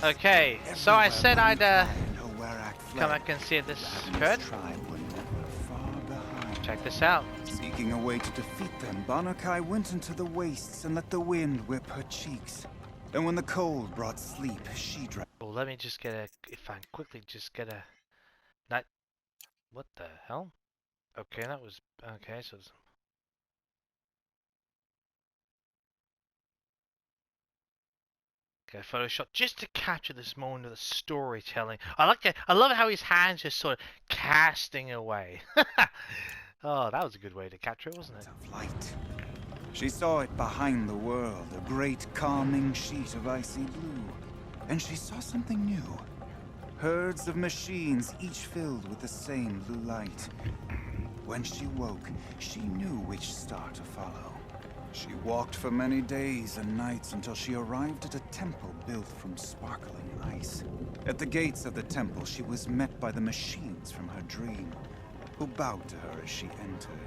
Okay, so I said I'd come back and see if this could. Check this out. Seeking a way to defeat them, Banuk went into the wastes and let the wind whip her cheeks. And when the cold brought sleep, she drank. Well, let me just get a. If I quickly just get a. Not. What the hell? Okay, that was. Okay, so. Okay, Photoshop just to capture this moment of the storytelling. I like it. I love how his hands just sort of casting away. Oh, that was a good way to capture it, wasn't it? Of light. She saw it behind the world, a great calming sheet of icy blue. And she saw something new. Herds of machines, each filled with the same blue light. When she woke, she knew which star to follow. She walked for many days and nights until she arrived at a temple built from sparkling ice. At the gates of the temple, she was met by the machines from her dream, who bowed to her as she entered.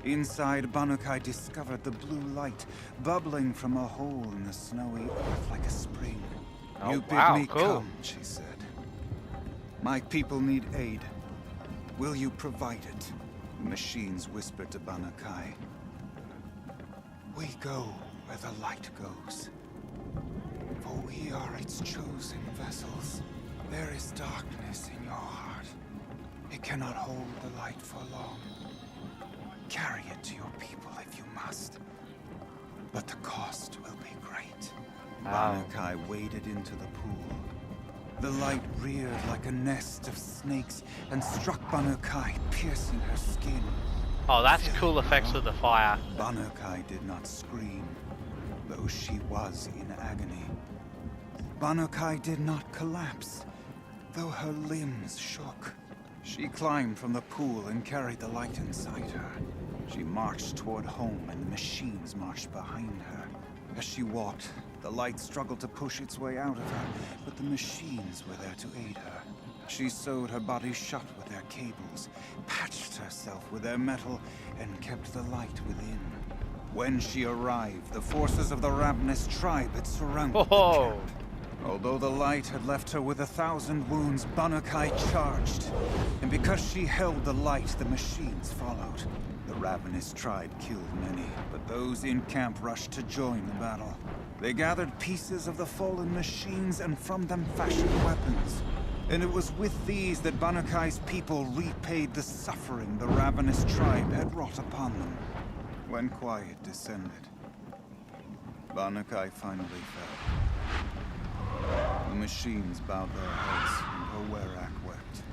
Inside, Banuk discovered the blue light bubbling from a hole in the snowy earth like a spring. Oh, You bid wow, me cool. come, she said. My people need aid. Will you provide it? The machines whispered to Banuk. We go where the light goes. For we are its chosen vessels. There is darkness in your heart. It cannot hold the light for long. Carry it to your people if you must. But the cost will be great. Wow. Banuk waded into the pool. The light reared like a nest of snakes and struck Banuk, piercing her skin. Oh, that's cool effects of the fire. Banuk did not scream, though she was in agony. Banuk did not collapse, though her limbs shook. She climbed from the pool and carried the light inside her. She marched toward home and the machines marched behind her. As she walked, the light struggled to push its way out of her, but the machines were there to aid her. She sewed her body shut with their cables, patched herself with their metal, and kept the light within. When she arrived, the forces of the ravenous tribe had surrounded the camp. Although the light had left her with 1,000 wounds, Banuk charged. And because she held the light, the machines followed. The ravenous tribe killed many, but those in camp rushed to join the battle. They gathered pieces of the fallen machines and from them fashioned weapons. And it was with these that Banuk's people repaid the suffering the ravenous tribe had wrought upon them. When quiet descended, Banuk finally fell. The machines bowed their heads, and her Werak wept.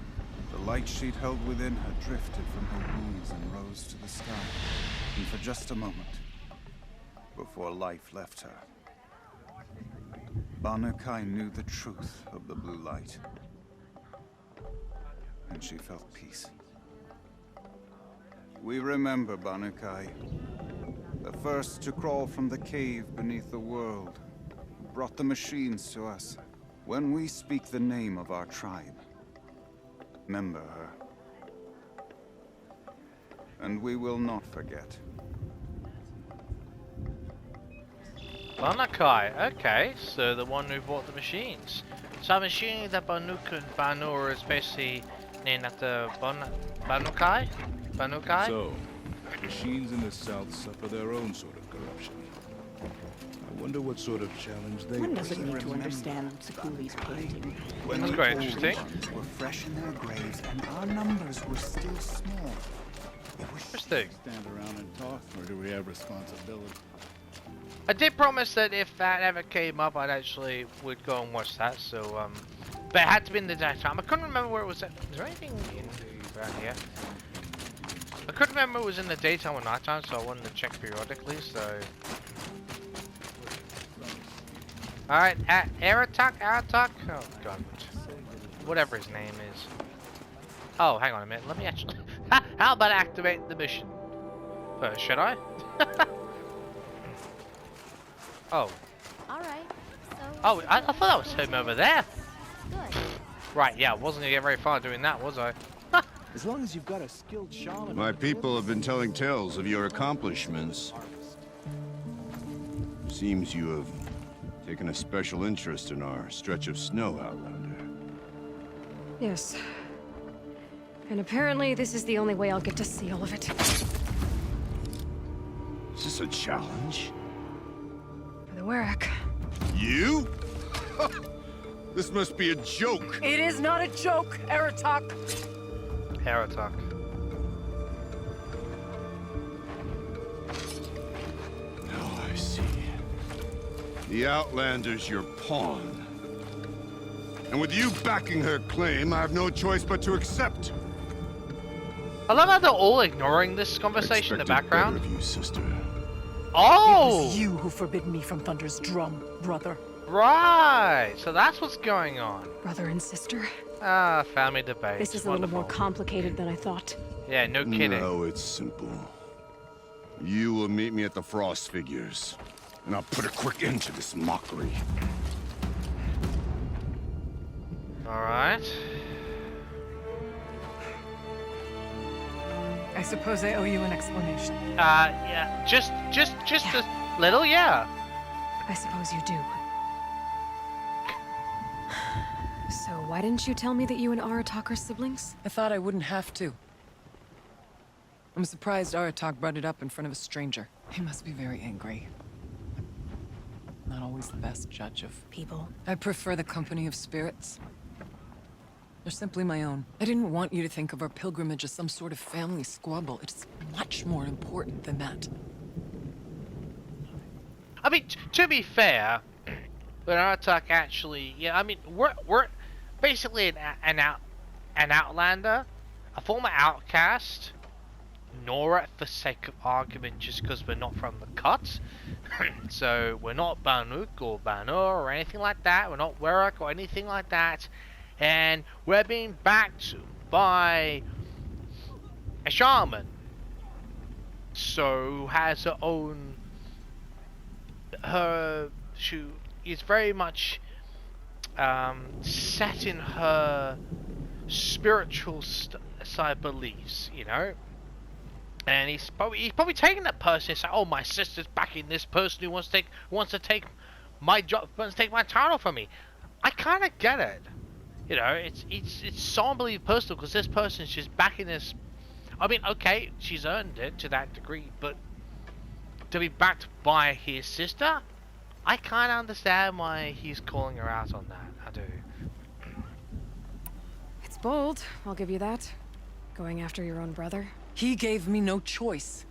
The light she'd held within her drifted from her wounds and rose to the sky. And for just a moment, before life left her, Banuk knew the truth of the blue light. And she felt peace. We remember Banuk, the first to crawl from the cave beneath the world, who brought the machines to us. When we speak the name of our tribe, remember her. And we will not forget. Banuk, okay, so the one who bought the machines. So I'm assuming that Banuk and Banur is basically named after Banuk? Banuk? So, machines in the south suffer their own sort of corruption. I wonder what sort of challenge they One doesn't bring. need to understand Sakuli's painting. When That's the quite old interesting. ones were fresh in their graves and our numbers were still small. It was Interesting. Stand around and talk, or do we have responsibility? I did promise that if that ever came up, I'd actually would go and watch that. So, but it had to be in the daytime. I couldn't remember where it was at. Is there anything in around here? I couldn't remember it was in the daytime or nighttime, so I wanted to check periodically. So, all right, Aratak. Oh God, whatever his name is. Oh, hang on a minute. Let me actually. How about activate the mission first? Should I? Oh. Alright, so... Oh, I thought that was him over there. Good. Right, yeah, I wasn't gonna get very far doing that, was I? As long as you've got a skilled shaman... My people have been telling tales of your accomplishments. Seems you have Taking a special interest in our stretch of snow, Outlander. Yes. And apparently this is the only way I'll get to see all of it. Is this a challenge? For the Warwick. You? This must be a joke. It is not a joke, Aratak. Heratok. Now I see. The Outlander's your pawn. And with you backing her claim, I have no choice but to accept. I love how they're all ignoring this conversation in the Expected background. better of you, sister. It Oh! was you who forbid me from Thunder's drum, brother. Right! So that's what's going on. Brother and sister. Ah, family debate. This is a little more Wonderful. complicated than I thought. Yeah, no kidding. No, it's simple. You will meet me at the Frost Figures, and I'll put a quick end to this mockery. Alright. I suppose I owe you an explanation. Yeah, just a little, yeah. I suppose you do. So why didn't you tell me that you and Aratak are siblings? I thought I wouldn't have to. I'm surprised Aratak brought it up in front of a stranger. He must be very angry. Not always the best judge of... People. I prefer the company of spirits. They're simply my own. I didn't want you to think of our pilgrimage as some sort of family squabble. It's much more important than that. I mean, to be fair, but Aratak actually, yeah, I mean, we're basically an outlander, a former outcast, nor for sake of argument just because we're not from the cut. So we're not Banuk or Banur or anything like that. We're not Warwick or anything like that. And we're being backed by a shaman. So who has her own... She is very much set in her spiritual side beliefs, you know. And he's probably taking that person and saying, "Oh, my sister's backing this person who wants to take my job, wants to take my title from me." I kind of get it, you know. It's so unbelievably personal because this person's just backing this. I mean, okay, she's earned it to that degree, but to be backed by his sister, I kind of understand why he's calling her out on that. I do. It's bold, I'll give you that. Going after your own brother. He gave me no choice.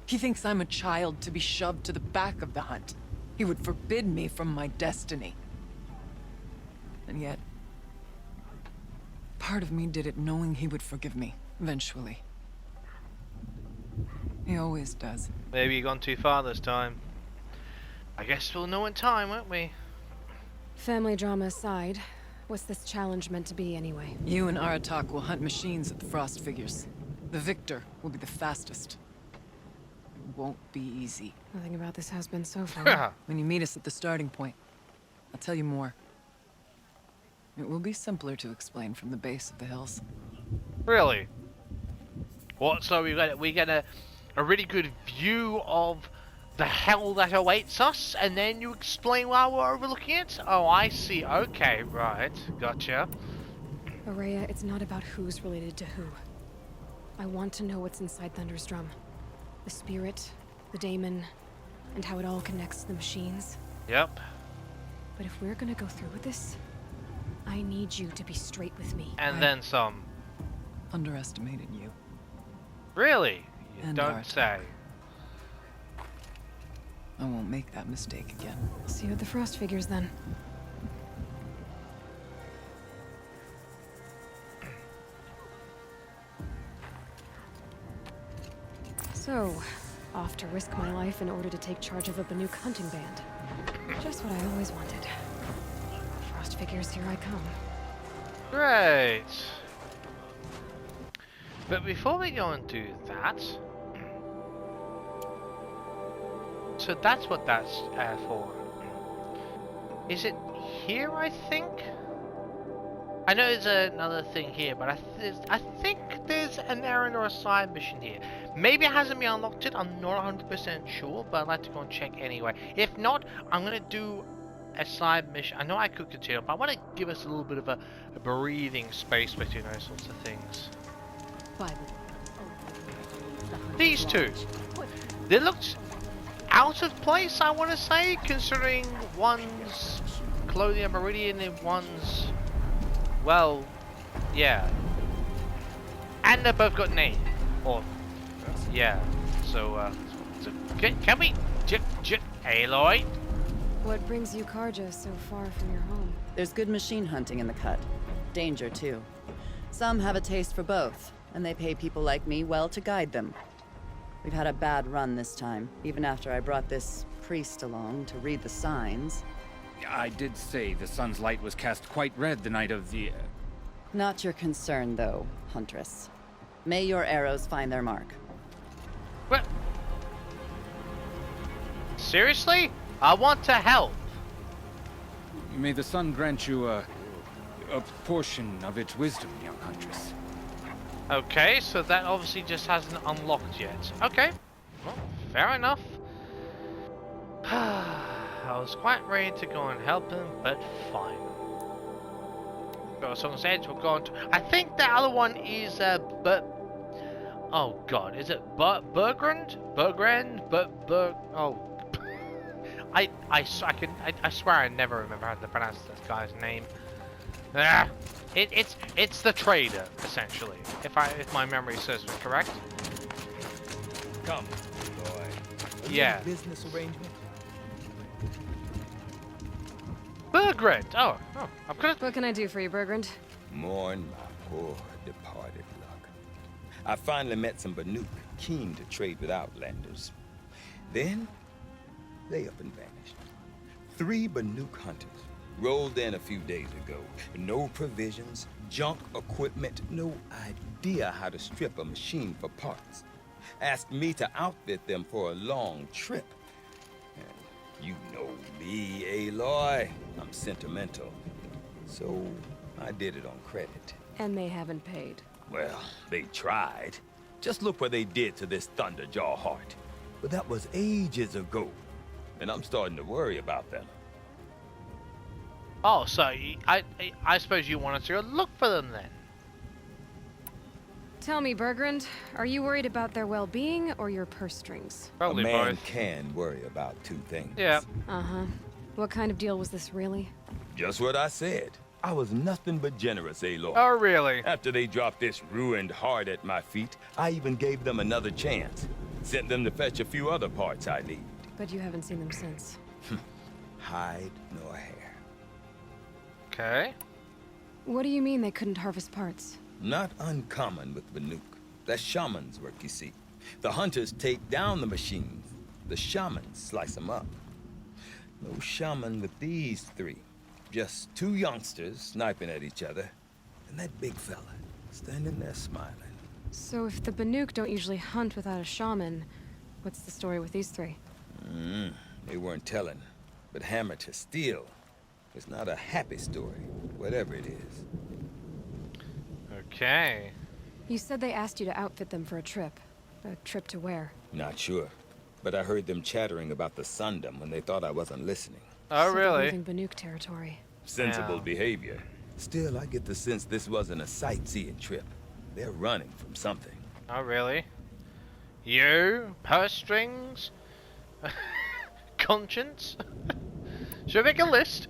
He thinks I'm a child to be shoved to the back of the hunt. He would forbid me from my destiny. And yet, part of me did it knowing he would forgive me, eventually. He always does. Maybe you gone too far this time. I guess we'll know in time, won't we? Family drama aside, what's this challenge meant to be anyway? You and Aratak will hunt machines at the Frost Figures. The victor will be the fastest. It won't be easy. Nothing about this has been so far. When you meet us at the starting point, I'll tell you more. It will be simpler to explain from the base of the hills. Really? What? So we get a really good view of the hell that awaits us, and then you explain while we're overlooking it? Oh, I see. Okay, right. Gotcha. Araya, it's not about who's related to who. I want to know what's inside Thunder's drum. The spirit, the daemon, and how it all connects to the machines. Yep. But if we're gonna go through with this, I need you to be straight with me. And I- then some. Underestimated you. Really? You And don't Aratak. say. I won't make that mistake again. See you at the Frost Figures then. So, off to risk my life in order to take charge of a Banuk hunting band. Just what I always wanted. Frost Figures, here I come. Great. But before we go and do that, so that's what that's for. Is it here? I think. I know there's another thing here, but I think there's an errand or a side mission here. Maybe it hasn't been unlocked yet. I'm not 100% sure, but I'd like to go and check anyway. If not, I'm gonna do a side mission. I know I could continue, but I want to give us a little bit of a breathing space between those sorts of things. These two, they looked out of place, I want to say, considering one's clothing and meridian and one's, well, yeah. And they both got names. Or, yeah. So can we, Aloy? What brings you Karja so far from your home? There's good machine hunting in the cut. Danger, too. Some have a taste for both, and they pay people like me well to guide them. We've had a bad run this time, even after I brought this priest along to read the signs. I did say the sun's light was cast quite red the night of the... Not your concern, though, Huntress. May your arrows find their mark. What? Seriously? I want to help. May the sun grant you a portion of its wisdom, young Huntress. Okay, so that obviously just hasn't unlocked yet. Okay, well, fair enough. I was quite ready to go and help him, but fine. Got someone's edge, we're going to... I think the other one is, oh god, is it Bergrand? Oh... I swear I never remember how to pronounce this guy's name. Ah, it's the trader, essentially. If my memory serves me correct. Come, boy. Yeah. Business arrangement. Bergrand! Oh, I'm gonna... What can I do for you, Bergrand? Mourn my poor departed luck. I finally met some Banuk keen to trade with Outlanders. Then, they up and vanished. 3 Banuk hunters rolled in a few days ago. No provisions, junk equipment, no idea how to strip a machine for parts. Asked me to outfit them for a long trip. And you know me, Aloy. I'm sentimental. So I did it on credit. And they haven't paid. Well, they tried. Just look what they did to this Thunderjaw heart. But that was ages ago. And I'm starting to worry about them. Oh, so I suppose you wanted to go look for them then? Tell me, Bergrand, are you worried about their well-being or your purse strings? Probably a man both. can worry about 2 things. Yeah. Uh-huh. What kind of deal was this, really? Just what I said. I was nothing but generous, Aloy. Oh, really? After they dropped this ruined heart at my feet, I even gave them another chance. Sent them to fetch a few other parts I need. But you haven't seen them since. Hide nor hair. Okay. What do you mean they couldn't harvest parts? Not uncommon with Banuk. That's shaman's work, you see. The hunters take down the machines. The shamans slice them up. No shaman with these 3. Just 2 youngsters sniping at each other. And that big fella standing there smiling. So if the Banuk don't usually hunt without a shaman, what's the story with these 3? They weren't telling. But hammer to steel. It's not a happy story, whatever it is. Okay. You said they asked you to outfit them for a trip. A trip to where? Not sure. But I heard them chattering about the Sundom when they thought I wasn't listening. Oh, So they're really? leaving Banuk territory. Sensible Yeah. behavior. Still, I get the sense this wasn't a sightseeing trip. They're running from something. Oh, really? You? Purse strings? Conscience? Should I make a list?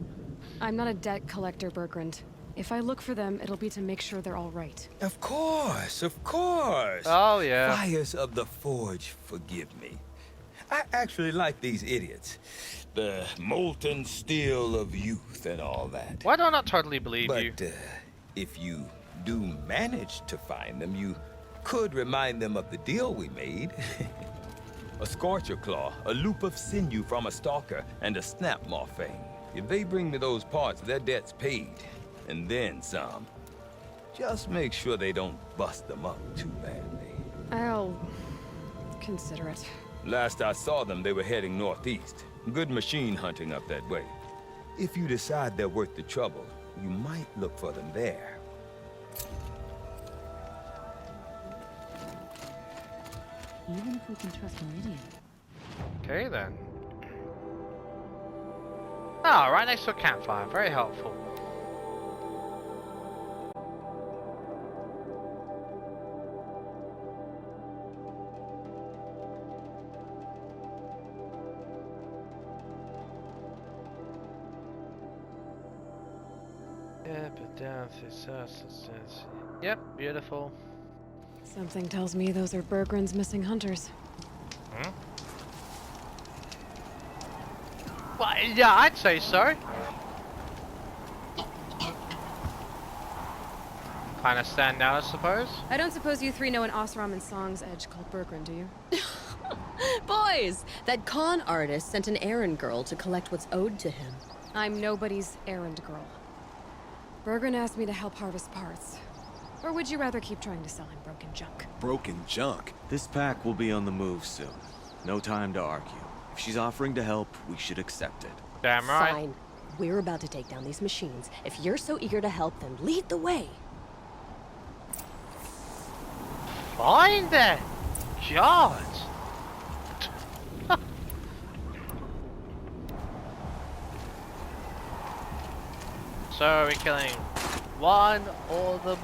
I'm not a debt collector, Bergrand. If I look for them, it'll be to make sure they're all right. Of course, of course. Oh, yeah. Fires of the Forge, forgive me. I actually like these idiots. The molten steel of youth and all that. Why do I not totally believe you? But if you do manage to find them, you could remind them of the deal we made. A scorcher claw, a loop of sinew from a stalker, and a snap maw fang. If they bring me those parts, their debt's paid. And then some. Just make sure they don't bust them up too badly. I'll consider it. Last I saw them, they were heading northeast. Good machine hunting up that way. If you decide they're worth the trouble, you might look for them there. Even if we can trust Meridian. Okay, then. Oh, right next to a campfire. Very helpful. Yeah, but down through substance. Yep, beautiful. Something tells me those are Bergren's missing hunters. Hmm? Well, yeah, I'd say so. Kind of stand out, I suppose. I don't suppose you three know an Osram and Song's edge called Bergren, do you? Boys, that con artist sent an errand girl to collect what's owed to him. I'm nobody's errand girl. Bergren asked me to help harvest parts. Or would you rather keep trying to sell him broken junk? Broken junk? This pack will be on the move soon. No time to argue. If she's offering to help, we should accept it. Damn right. Fine. We're about to take down these machines. If you're so eager to help them, lead the way. Fine then. God. So are we killing one or the...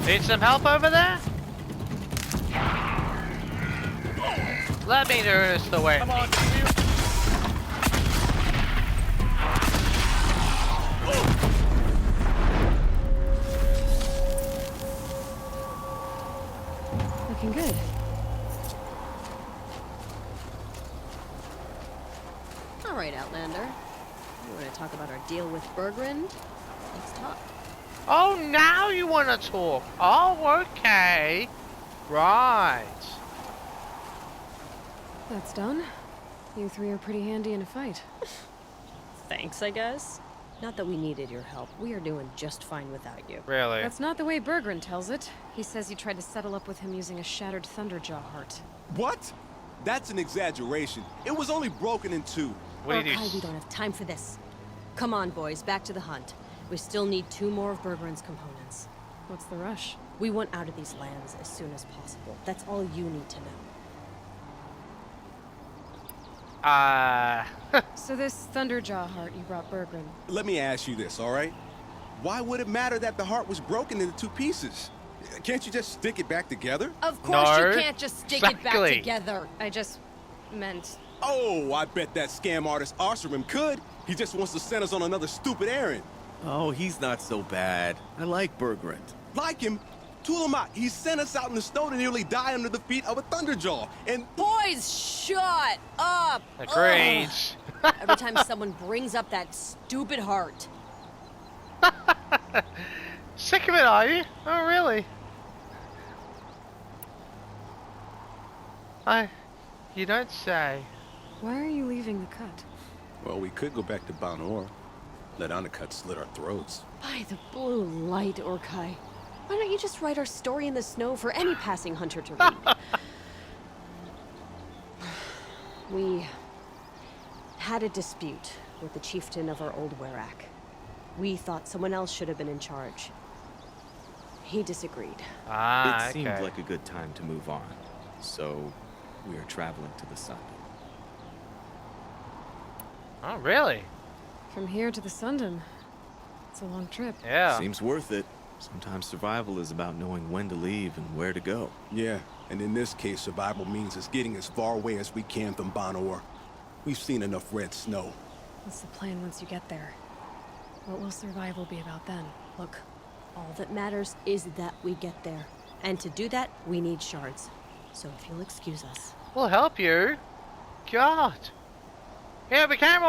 Need some help over there? Let me do this the way. Come on, Looking good. All right, Outlander. You want to talk about our deal with Bergren? Let's talk. Oh, now you want to talk. Oh, okay. Right. That's done. You three are pretty handy in a fight. Thanks, I guess. Not that we needed your help. We are doing just fine without you. Really? That's not the way Bergren tells it. He says you tried to settle up with him using a shattered Thunderjaw heart. What? That's an exaggeration. It was only broken in two. Okay, we don't have time for this. Come on, boys, back to the hunt. We still need 2 more of Bergren's components. What's the rush? We want out of these lands as soon as possible. That's all you need to know. So this Thunderjaw heart you brought Bergren. Let me ask you this, all right? Why would it matter that the heart was broken into 2 pieces? Can't you just stick it back together? Of course No, you can't just stick it back exactly. together. I just meant... Oh, I bet that scam artist Arsarim could. He just wants to send us on another stupid errand. Oh, he's not so bad. I like Bergrand. Like him? Tulamat, he sent us out in the snow to nearly die under the feet of a Thunderjaw, and... Boys, shut up! Agreed. Every time someone brings up that stupid heart. Sick of it, are you? Oh, really? You don't say. Why are you leaving the cut? Well, we could go back to Banuk. Let Undercut slit our throats. By the blue light, Orkai. Why don't you just write our story in the snow for any passing hunter to read? We had a dispute with the chieftain of our old Werak. We thought someone else should have been in charge. He disagreed. It seemed like a good time to move on. So, we are traveling to the sun. Oh, really? From here to the Sundom. It's a long trip. Yeah. Seems worth it. Sometimes survival is about knowing when to leave and where to go. Yeah, and in this case, survival means us getting as far away as we can from Banuk. We've seen enough red snow. What's the plan once you get there? What will survival be about then? Look, all that matters is that we get there. And to do that, we need shards. So if you'll excuse us. We'll help you. God. Yeah, we came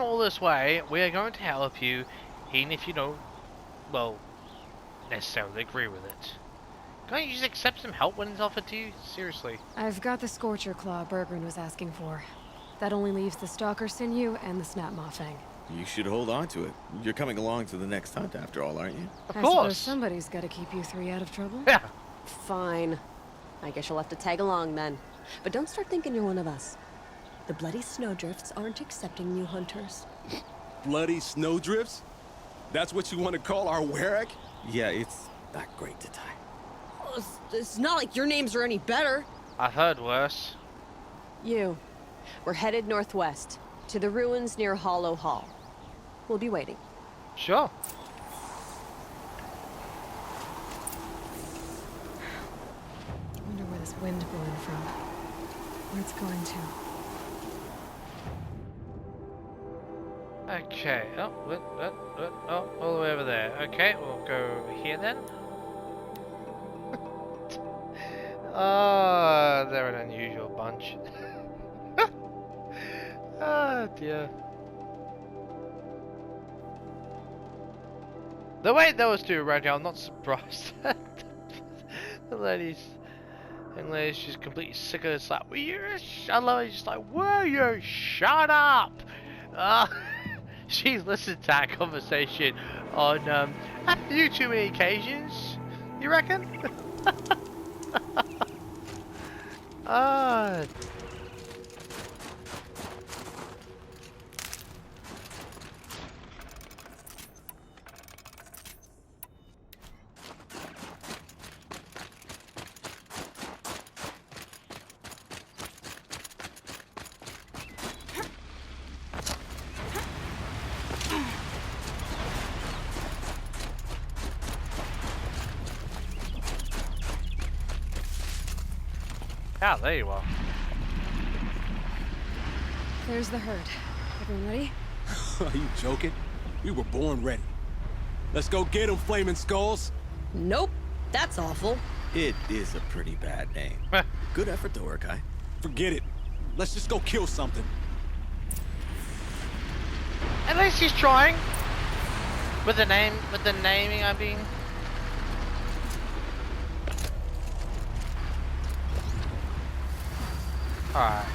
all this way. We are going to help you. even if you don't, well, necessarily agree with it. Can't you just accept some help when it's offered to you? Seriously. I've got the Scorcher Claw Bergren was asking for. That only leaves the Stalker Sinew and the Snap Maw Fang. You should hold on to it. You're coming along to the next hunt after all, aren't you? Of I course. suppose somebody's got to keep you three out of trouble. Yeah. Fine. I guess you'll have to tag along then. But don't start thinking you're one of us. The Bloody Snowdrifts aren't accepting new hunters. Bloody snowdrifts? That's what you want to call our Warrack? Yeah, it's not great to tie. Well, it's not like your names are any better. I've heard worse. We're headed northwest, to the ruins near Hollow Hall. We'll be waiting. Sure. I wonder where this wind blowing from. Where it's going to. Okay. Oh, all the way over there. Okay, we'll go here then. Oh, they're an unusual bunch. Oh dear. The way those two are around here, I'm not surprised. The young lady's just completely sick of it. It's like, I love it. She's like, will you shut up? She's listened to that conversation on a few too many occasions. You reckon? Ah. Ah, there you are. There's the herd. Everyone ready? Are you joking? We were born ready. Let's go get 'em, Flaming Skulls. Nope. That's awful. It is a pretty bad name. Good effort though, Urkai. Forget it. Let's just go kill something. At least he's trying. With the naming, I mean. Alright.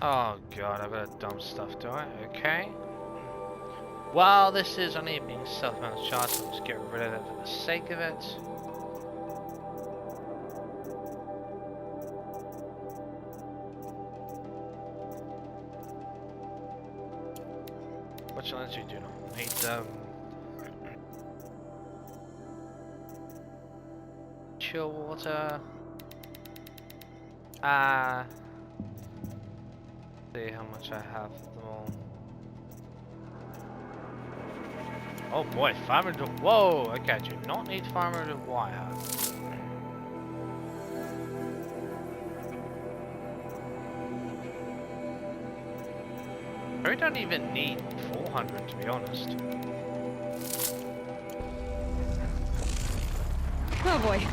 Oh god, I've got dumb stuff, do I? Okay. Well, this is only being self-managed charge, so let's get rid of it for the sake of it. What challenge do you do now? Need chill water. See how much I have of them all. Oh boy, 500. Whoa! Okay, I do not need 500 wire. I don't even need 400 to be honest. Oh boy.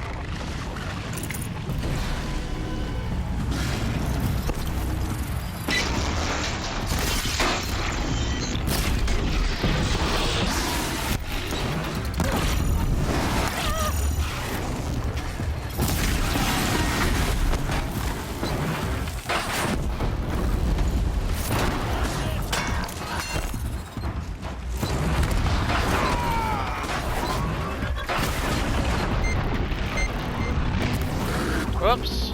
Whoops.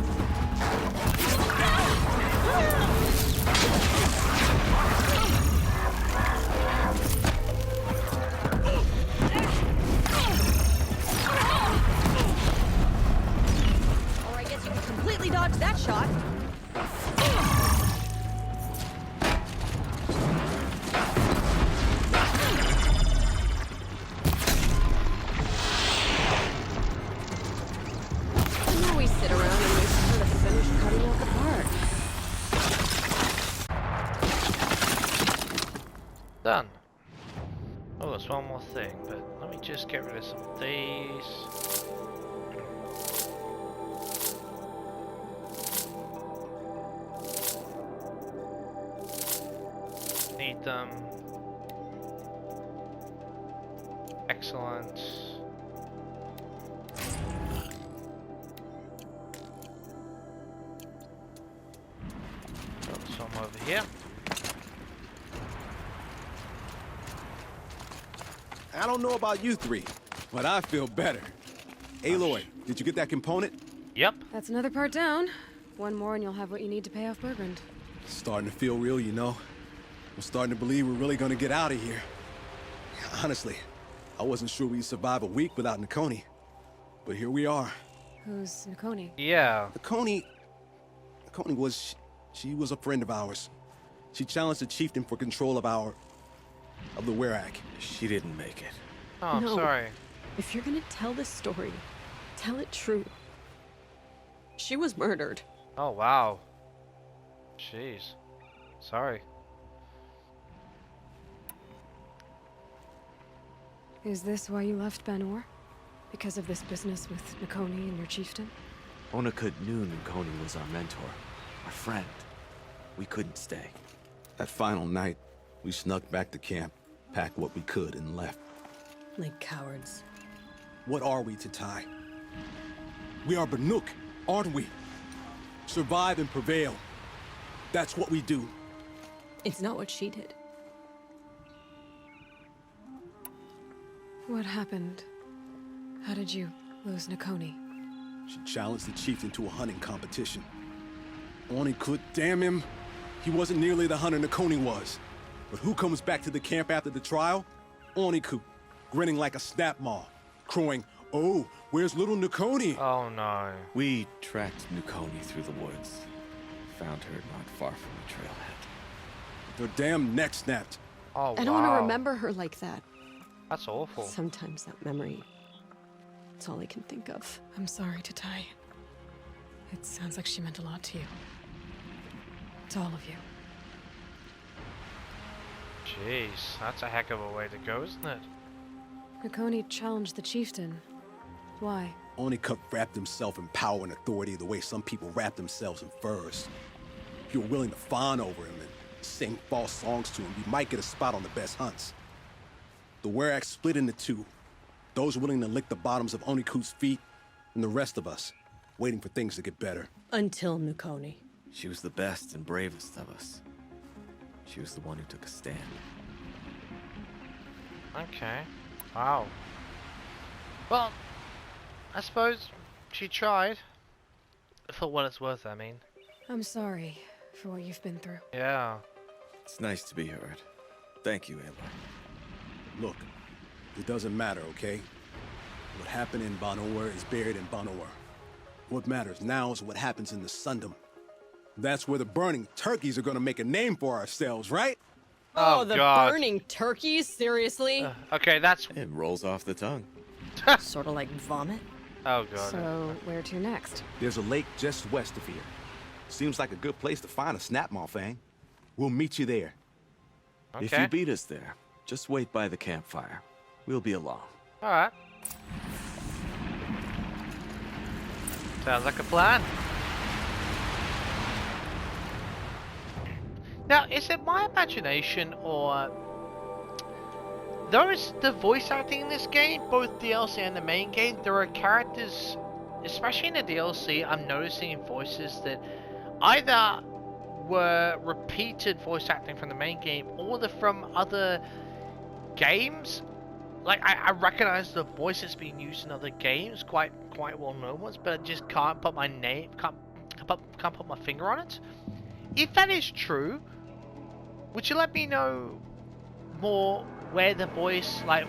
Or I guess you can completely dodge that shot. The more we sit around and waste thing, but let me just get rid of some of these. Need them. Excellent. Got some over here. I don't know about you three, but I feel better. Aloy, did you get that component? Yep. That's another part down. One more and you'll have what you need to pay off Burgund. Starting to feel real, you know. I'm starting to believe we're really gonna get out of here. Honestly, I wasn't sure we'd survive a week without Nakoni. But here we are. Who's Nakoni? Yeah. Nakoni was... she was a friend of ours. She challenged the chieftain for control of the Werak. She didn't make it. Oh, I'm No. sorry. If you're gonna tell this story, tell it true. She was murdered. Oh, wow. Jeez. Sorry. Is this why you left Banur? Because of this business with Nakoni and your chieftain? Onakut knew Nakoni was our mentor, our friend. We couldn't stay. That final night, we snuck back to camp, packed what we could, and left. Like cowards. What are we to Ty? We are Banuk, aren't we? Survive and prevail. That's what we do. It's not what she did. What happened? How did you lose Nakoni? She challenged the chieftain to a hunting competition. Onakut, damn him. He wasn't nearly the hunter Nakoni was. But who comes back to the camp after the trial? Onakut, grinning like a snap maw, crowing, "Oh, where's little Nakoni?" Oh no. We tracked Nakoni through the woods. Found her not far from the trailhead. Their damn neck snapped. Oh, wow. I don't want to remember her like that. That's awful. Sometimes that memory, it's all I can think of. I'm sorry to Ty. It sounds like she meant a lot to you. To all of you. Jeez, that's a heck of a way to go, isn't it? Nakoni challenged the chieftain. Why? Onakut wrapped himself in power and authority the way some people wrap themselves in furs. If you were willing to fawn over him and sing false songs to him, you might get a spot on the best hunts. The Werak split into two. Those willing to lick the bottoms of Onakut's feet, and the rest of us, waiting for things to get better. Until Nakoni. She was the best and bravest of us. She was the one who took a stand. Okay. Wow. Well, I suppose she tried. For what it's worth, I mean. I'm sorry for what you've been through. Yeah. It's nice to be heard. Thank you, Aloy. Look, it doesn't matter, okay? What happened in Banur is buried in Banur. What matters now is what happens in the Sundom. That's where the burning turkeys are gonna make a name for ourselves, right? Oh, the God. burning turkeys? Seriously? Okay, that's... It rolls off the tongue. Sort of like vomit? Oh, God. So, where to next? There's a lake just west of here. Seems like a good place to find a snapmaw fang. We'll meet you there. Okay. If you beat us there, just wait by the campfire. We'll be along. Alright. Sounds like a plan. Now, is it my imagination or... There is the voice acting in this game, both DLC and the main game. There are characters, especially in the DLC, I'm noticing in voices that either were repeated voice acting from the main game or they're from other games. Like, I recognize the voices being used in other games, quite well known ones, but I just can't put my name, can't put my finger on it. If that is true, would you let me know more where the voice, like,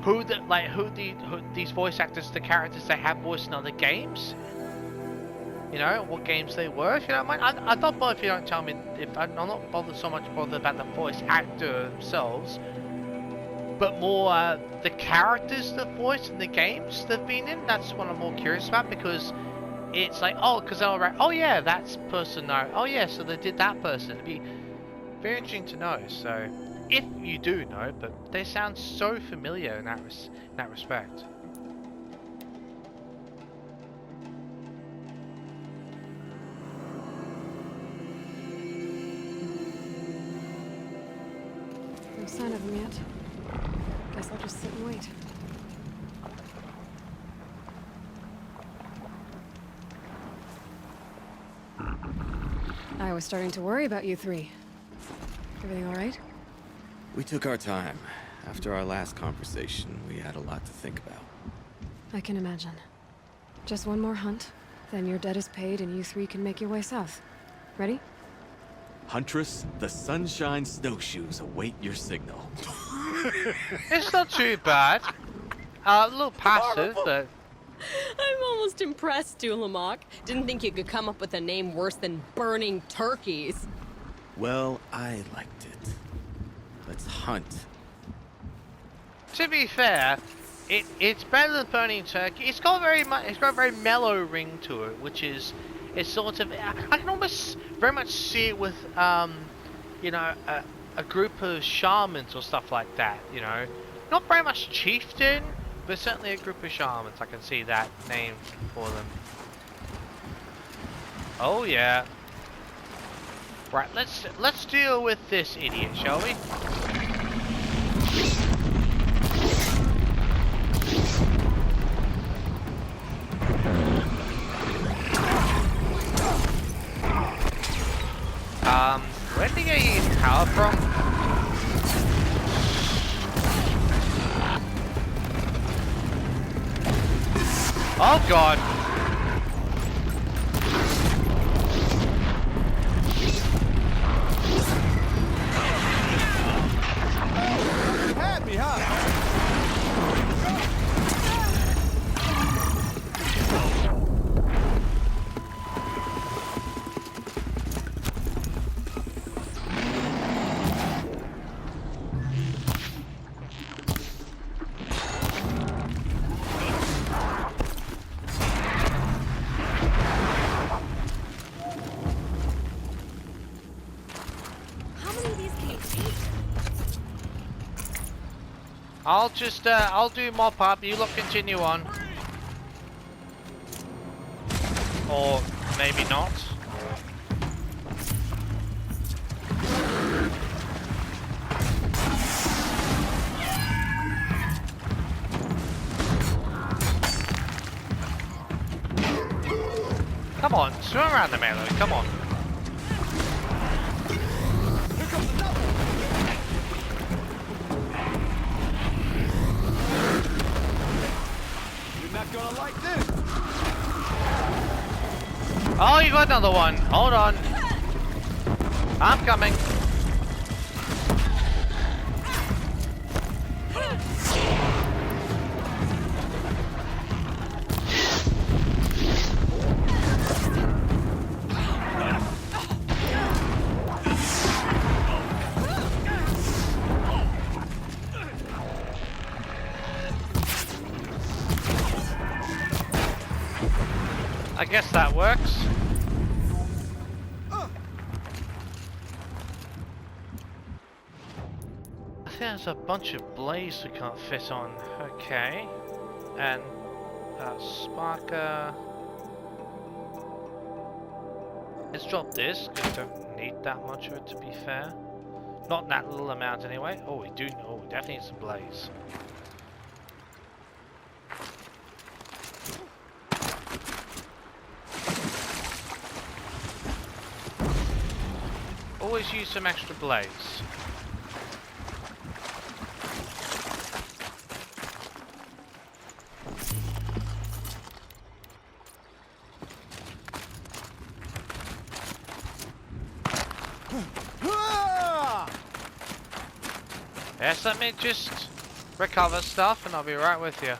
who these voice actors, the characters they have voiced in other games? You know, what games they were, if you don't mind. I thought, but if you don't tell me, if I'm not bothered so much about the voice actor themselves, but more the characters that voice in the games they've been in. That's what I'm more curious about, because it's like, oh, because they'll write, oh yeah, that's person, no, oh yeah, so they did that person. It'd be very interesting to know. So if you do know, but they sound so familiar in that respect. No sign of them yet. Guess I'll just sit and wait. I was starting to worry about you three. Everything all right? We took our time. After our last conversation, we had a lot to think about. I can imagine. Just one more hunt, then your debt is paid and you three can make your way south. Ready? Huntress, the Sunshine Snowshoes await your signal. It's not too bad. A little passive, but... I'm almost impressed, Dulamok. Didn't think you could come up with a name worse than burning turkeys. Well, I liked it. Let's hunt. To be fair, it's better than burning turkey. It's got a very mellow ring to it, which is it's sort of I can almost very much see it with you know, a group of shamans or stuff like that. You know, not very much chieftain, but certainly a group of shamans. I can see that name for them. Oh yeah. Right, let's deal with this idiot, shall we? Where did he get his power from? Oh god! You had me, huh? I'll do mop up, you lot continue on. Or maybe not. Come on, swim around the melee, come on. Gonna like this. Oh, you got another one. Hold on. I'm coming. I guess that works. I think there's a bunch of blades we can't fit on. Okay. And Sparker. Let's drop this, because we don't need that much of it to be fair. Not that little amount anyway. Oh, we do. Oh, we definitely need some blades. Always use some extra blades. Yes, let me just recover stuff and I'll be right with you.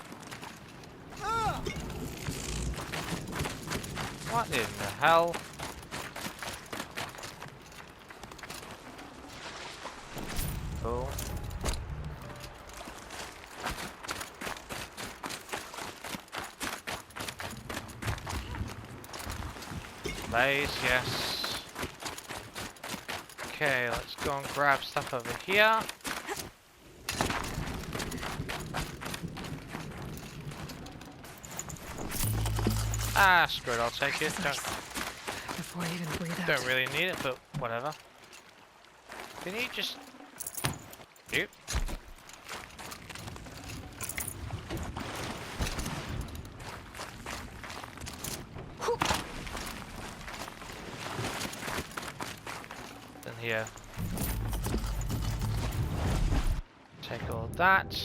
What in the hell? Cool. Blaze, yes. Okay, let's go and grab stuff over here. Ah, screw it, I'll take it. Before I even breathe out. Don't really need it, but whatever. Can you just... You? Then here. Take all that.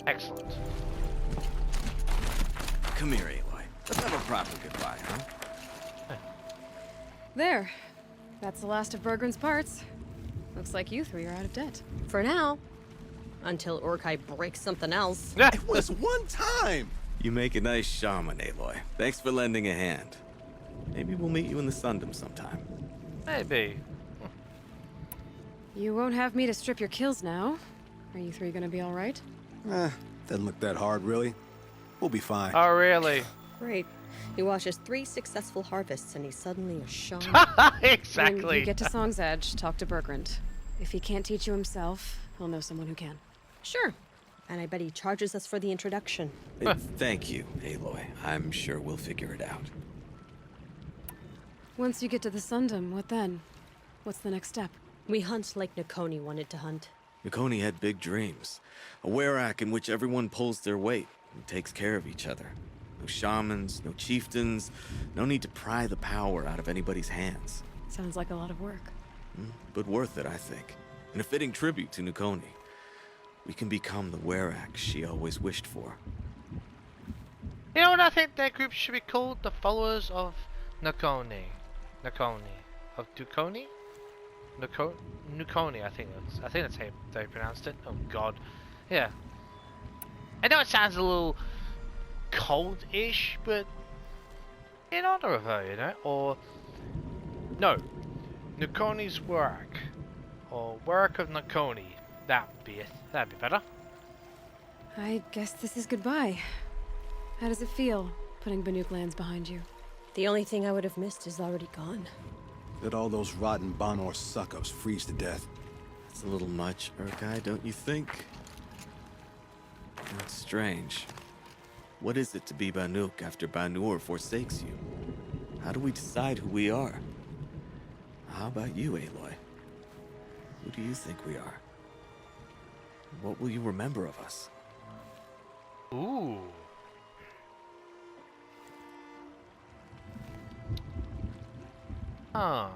Excellent. Come here, Aloy. Let's have a proper goodbye, huh? There. That's the last of Bergren's parts. Looks like you three are out of debt. For now. Until Urkai breaks something else. It was one time! You make a nice shaman, Aloy. Thanks for lending a hand. Maybe we'll meet you in the Sundom sometime. Maybe. You won't have me to strip your kills now. Are you three gonna be alright? Doesn't look that hard, really. We'll be fine. Oh, really? Great. He watches 3 successful harvests and he's suddenly a shaman. Exactly. When you get to Song's Edge, talk to Bergrand. If he can't teach you himself, he'll know someone who can. Sure. And I bet he charges us for the introduction. Thank you, Aloy. I'm sure we'll figure it out. Once you get to the Sundom, what then? What's the next step? We hunt like Nakoni wanted to hunt. Nakoni had big dreams. A werak in which everyone pulls their weight and takes care of each other. No shamans, no chieftains, no need to pry the power out of anybody's hands. Sounds like a lot of work. But worth it, I think. And a fitting tribute to Nakoni. We can become the werak she always wished for. You know what I think their group should be called? The Followers of Nakoni. Of Duconi? Nukoni, I think that's how they pronounced it. Oh god. Yeah. I know it sounds a little cold-ish, but in honor of her, you know? Or no. Nukoni's work. Or work of Nakoni. That'd be better. I guess this is goodbye. How does it feel, putting Banuk lands behind you? The only thing I would have missed is already gone. Let all those rotten Banor suck-ups freeze to death. It's a little much, Urkai, don't you think? That's strange. What is it to be Banuk after Banur forsakes you? How do we decide who we are? How about you, Aloy? Who do you think we are? What will you remember of us? Ooh. Huh.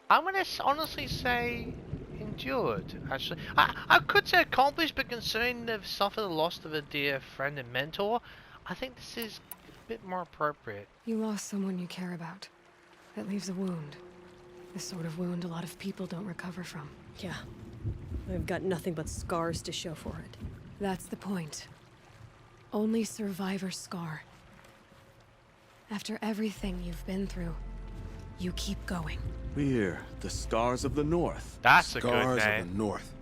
I'm gonna honestly say endured, actually. I could say accomplished, but considering they've suffered the loss of a dear friend and mentor, I think this is a bit more appropriate. You lost someone you care about. That leaves a wound. The sort of wound a lot of people don't recover from. Yeah. I've got nothing but scars to show for it. That's the point. Only survivor's scar. After everything you've been through, you keep going. We're the Scars of the North. That's a good name. Scars of the North.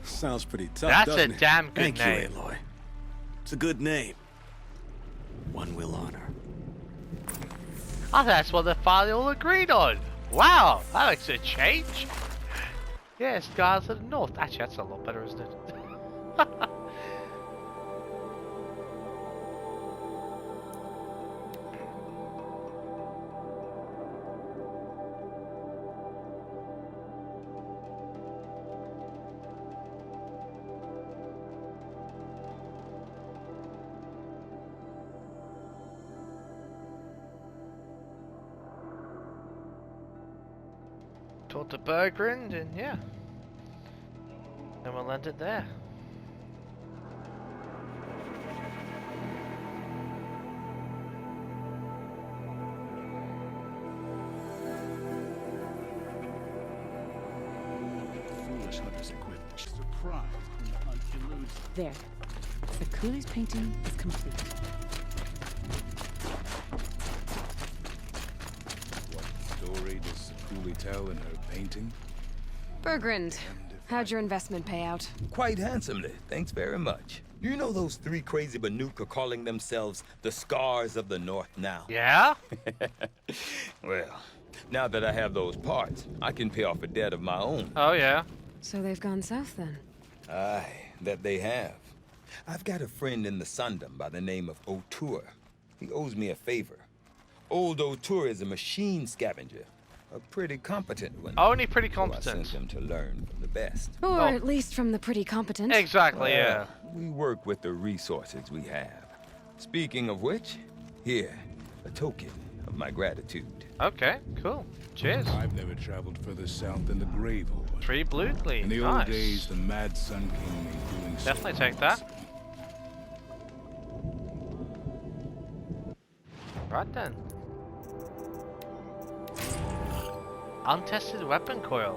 Sounds pretty tough, That's doesn't a it? damn good Thank name. you, Aloy. It's a good name. One we'll honor. Oh, that's what the father all agreed on. Wow, that makes a change. Yeah, Scars of the North. Actually, that's a lot better, isn't it? Talk to Bergrand, and yeah. And we'll end it there. Foolish hunter's equipment. Surprised when the hunt eludes. There. The coolie's painting is complete. What story does Sakuli tell in her painting? Bergrand, How'd your investment pay out? Quite handsomely, thanks very much. You know those 3 crazy Banuk are calling themselves the Scars of the North now? Yeah? Well, now that I have those parts, I can pay off a debt of my own. Oh, yeah. So they've gone south then? Aye, that they have. I've got a friend in the Sundom by the name of O'Toole. He owes me a favor. Old O'Toole is a machine scavenger. A pretty competent one. Only pretty So I competent. sent him to learn from the best. Or at least from the pretty competent. Exactly, yeah. We work with the resources we have. Speaking of which, here, a token of my gratitude. Okay, cool. Cheers. I've never traveled further south than the Gravehold. 3 blue gleam. In the Nice. old days, the Mad Sun King made doing so. Definitely take that. Right then. Untested weapon coil.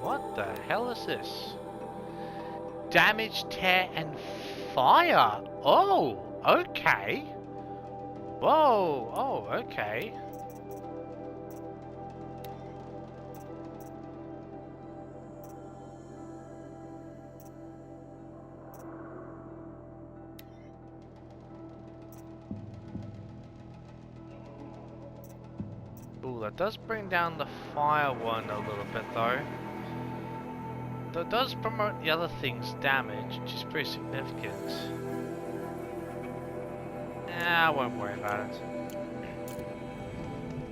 What the hell is this? Damage, tear, and fire. Oh, okay. Whoa. Oh, okay. Ooh, that does bring down the fire one a little bit though. That does promote the other thing's damage, which is pretty significant. Nah, I won't worry about it.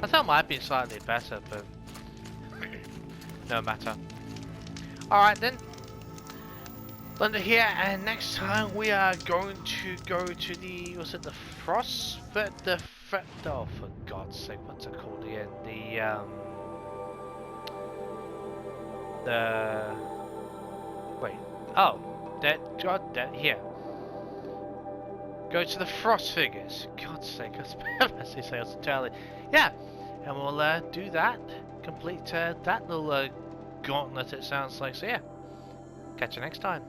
I thought it might be slightly better, but no matter. Alright then. Thunder here, and next time we are going to go to the, was it the Frost? Oh, for God's sake, what's it called again? Wait. Oh, here. Go to the Frost figures. God's sake, I was about to say it's entirely. Yeah, and we'll do that. Complete that little gauntlet, it sounds like. So yeah, catch you next time.